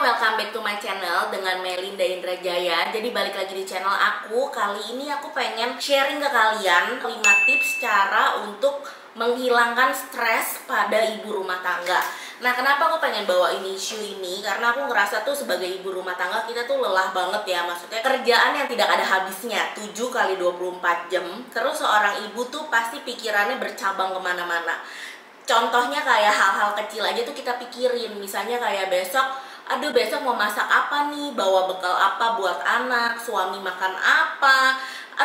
welcome back to my channel dengan Melinda Indrajaya. Jadi balik lagi di channel aku. Kali ini aku pengen sharing ke kalian 5 tips cara untuk menghilangkan stres pada ibu rumah tangga. Nah, kenapa aku pengen bawa ini isu ini? Karena aku ngerasa tuh sebagai ibu rumah tangga kita tuh lelah banget ya. Maksudnya kerjaan yang tidak ada habisnya, 7 kali 24 jam. Terus seorang ibu tuh pasti pikirannya bercabang kemana-mana. Contohnya kayak hal-hal kecil aja tuh kita pikirin. Misalnya kayak besok mau masak apa nih, bawa bekal apa buat anak, suami makan apa,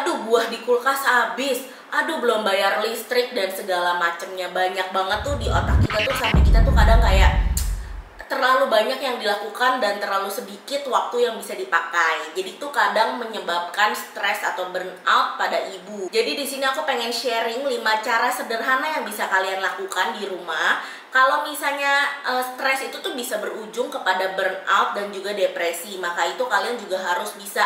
buah di kulkas habis, belum bayar listrik dan segala macemnya. Banyak banget tuh di otak kita tuh, sampai kita tuh kadang kayak terlalu banyak yang dilakukan dan terlalu sedikit waktu yang bisa dipakai. Jadi tuh kadang menyebabkan stres atau burnout pada ibu. Jadi di sini aku pengen sharing 5 cara sederhana yang bisa kalian lakukan di rumah. Kalau misalnya stres itu tuh bisa berujung kepada burnout dan juga depresi, maka itu kalian juga harus bisa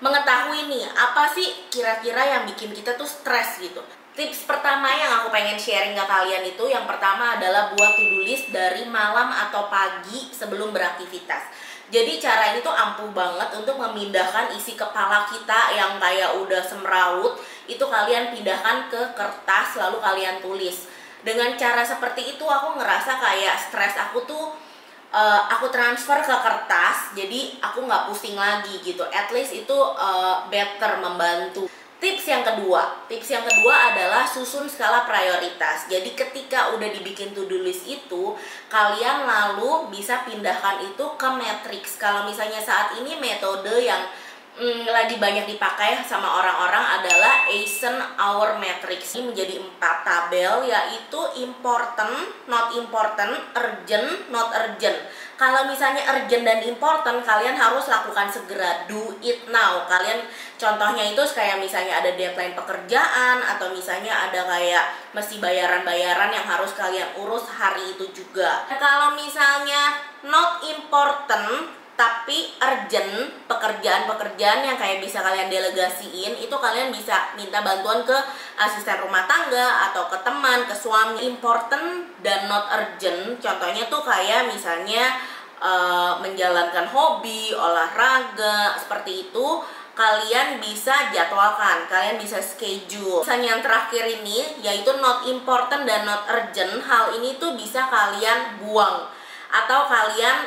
mengetahui nih, apa sih kira-kira yang bikin kita tuh stres gitu. Tips pertama yang aku pengen sharing ke kalian itu, yang pertama adalah buat to-do list dari malam atau pagi sebelum beraktivitas. Jadi cara ini tuh ampuh banget untuk memindahkan isi kepala kita yang kayak udah semrawut, itu kalian pindahkan ke kertas lalu kalian tulis. Dengan cara seperti itu aku ngerasa kayak stres aku tuh aku transfer ke kertas, jadi aku nggak pusing lagi gitu. At least itu better, membantu. Tips yang kedua adalah susun skala prioritas. Jadi ketika udah dibikin to-do list itu, kalian lalu bisa pindahkan itu ke matriks. Kalau misalnya saat ini metode yang lagi banyak dipakai sama orang-orang adalah Eisenhower Matrix. Ini menjadi 4 tabel, yaitu important, not important, urgent, not urgent. Kalau misalnya urgent dan important, kalian harus lakukan segera, do it now. Kalian contohnya itu kayak misalnya ada deadline pekerjaan, atau misalnya ada kayak mesti bayaran-bayaran yang harus kalian urus hari itu juga. Kalau misalnya not important tapi urgent, pekerjaan-pekerjaan yang kayak bisa kalian delegasiin, itu kalian bisa minta bantuan ke asisten rumah tangga atau ke teman, ke suami. Important dan not urgent, contohnya tuh kayak misalnya menjalankan hobi, olahraga, seperti itu kalian bisa jadwalkan, kalian bisa schedule. Misalnya yang terakhir ini, yaitu not important dan not urgent, hal ini tuh bisa kalian buang atau kalian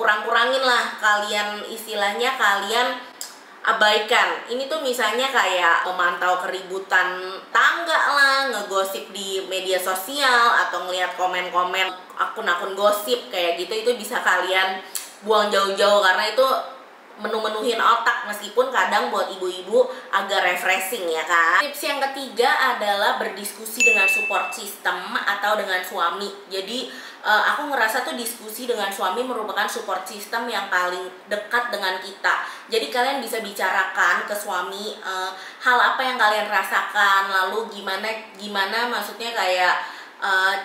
kurang-kurangin lah, kalian istilahnya kalian abaikan. Ini tuh misalnya kayak memantau keributan tangga lah, ngegosip di media sosial, atau ngelihat komen-komen akun-akun gosip kayak gitu, itu bisa kalian buang jauh-jauh karena itu menu-menuhin otak, meskipun kadang buat ibu-ibu agak refreshing ya kan. Tips yang ketiga adalah berdiskusi dengan support system atau dengan suami. Jadi aku ngerasa tuh diskusi dengan suami merupakan support system yang paling dekat dengan kita. Jadi kalian bisa bicarakan ke suami hal apa yang kalian rasakan, lalu gimana maksudnya kayak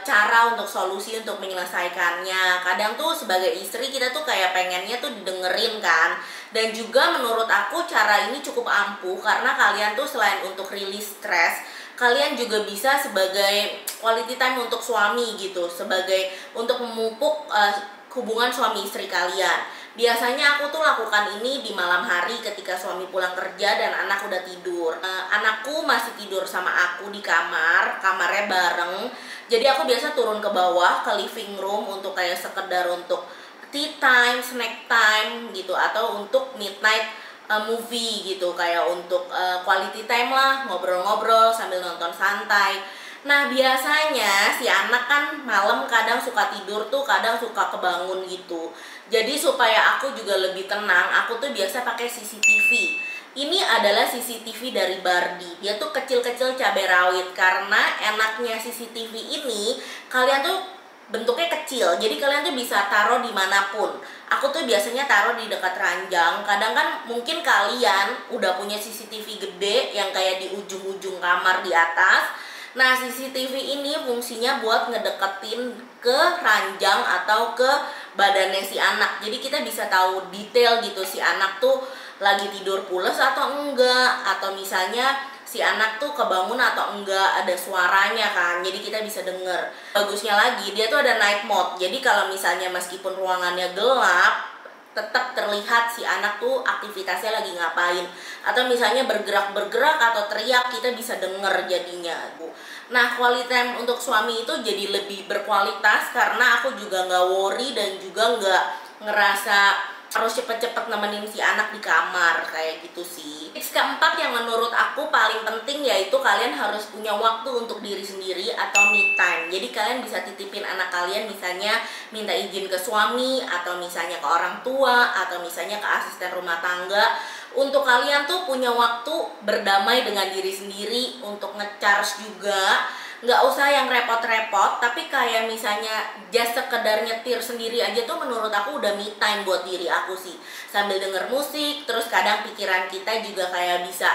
cara untuk solusi untuk menyelesaikannya. Kadang tuh sebagai istri kita tuh kayak pengennya tuh didengerin kan. Dan juga menurut aku cara ini cukup ampuh karena kalian tuh selain untuk rilis stres, kalian juga bisa sebagai quality time untuk suami gitu, sebagai untuk memupuk hubungan suami istri kalian. Biasanya aku tuh lakukan ini di malam hari ketika suami pulang kerja dan anak udah tidur. Anakku masih tidur sama aku di kamarnya bareng. Jadi aku biasa turun ke bawah ke living room untuk kayak sekedar untuk tea time, snack time gitu, atau untuk midnight movie gitu, kayak untuk quality time lah, ngobrol-ngobrol sambil nonton santai. Nah biasanya si anak kan malam kadang suka tidur tuh, kadang suka kebangun gitu. Jadi supaya aku juga lebih tenang, aku tuh biasa pakai CCTV. Ini adalah CCTV dari Bardi. Dia tuh kecil-kecil cabai rawit. Karena enaknya CCTV ini, kalian tuh bentuknya kecil, jadi kalian tuh bisa taruh dimanapun. Aku tuh biasanya taruh di dekat ranjang. Kadang kan mungkin kalian udah punya CCTV gede yang kayak di ujung-ujung kamar di atas. Nah CCTV ini fungsinya buat ngedeketin ke ranjang atau ke badannya si anak. Jadi kita bisa tahu detail gitu, si anak tuh lagi tidur pules atau enggak, atau misalnya si anak tuh kebangun atau enggak, ada suaranya kan, jadi kita bisa denger. Bagusnya lagi dia tuh ada night mode, jadi kalau misalnya meskipun ruangannya gelap, tetap terlihat si anak tuh aktivitasnya lagi ngapain, atau misalnya bergerak atau teriak, kita bisa denger jadinya. Nah, quality time untuk suami itu jadi lebih berkualitas karena aku juga nggak worry dan juga nggak ngerasa harus cepet-cepet nemenin si anak di kamar kayak gitu sih. Tips keempat yang menurut aku paling penting yaitu kalian harus punya waktu untuk diri sendiri atau me time. Jadi kalian bisa titipin anak kalian, misalnya minta izin ke suami atau misalnya ke orang tua atau misalnya ke asisten rumah tangga, untuk kalian tuh punya waktu berdamai dengan diri sendiri, untuk ngecharge juga. Nggak usah yang repot-repot, tapi kayak misalnya just sekedar nyetir sendiri aja tuh menurut aku udah me time buat diri aku sih. Sambil denger musik, terus kadang pikiran kita juga kayak bisa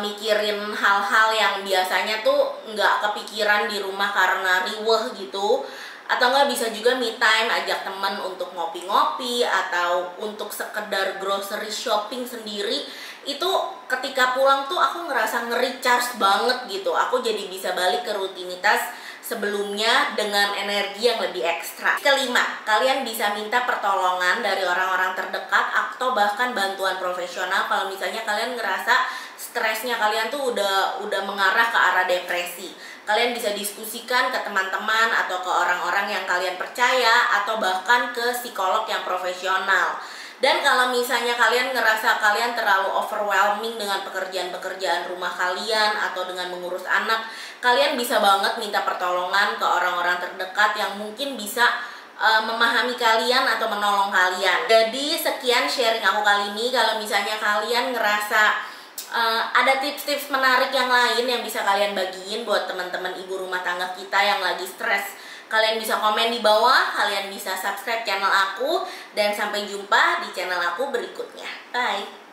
mikirin hal-hal yang biasanya tuh nggak kepikiran di rumah karena riweh gitu. Atau nggak bisa juga me time, ajak temen untuk ngopi-ngopi atau untuk sekedar grocery shopping sendiri. Itu ketika pulang tuh aku ngerasa nge-recharge banget gitu. Aku jadi bisa balik ke rutinitas sebelumnya dengan energi yang lebih ekstra. Kelima, kalian bisa minta pertolongan dari orang-orang terdekat atau bahkan bantuan profesional kalau misalnya kalian ngerasa stresnya kalian tuh udah mengarah ke arah depresi. Kalian bisa diskusikan ke teman-teman atau ke orang-orang yang kalian percaya atau bahkan ke psikolog yang profesional. Dan kalau misalnya kalian ngerasa kalian terlalu overwhelming dengan pekerjaan-pekerjaan rumah kalian atau dengan mengurus anak, kalian bisa banget minta pertolongan ke orang-orang terdekat yang mungkin bisa memahami kalian atau menolong kalian. Jadi sekian sharing aku kali ini. Kalau misalnya kalian ngerasa ada tips-tips menarik yang lain yang bisa kalian bagiin buat teman-teman ibu rumah tangga kita yang lagi stres, kalian bisa komen di bawah, kalian bisa subscribe channel aku, dan sampai jumpa di channel aku berikutnya. Bye!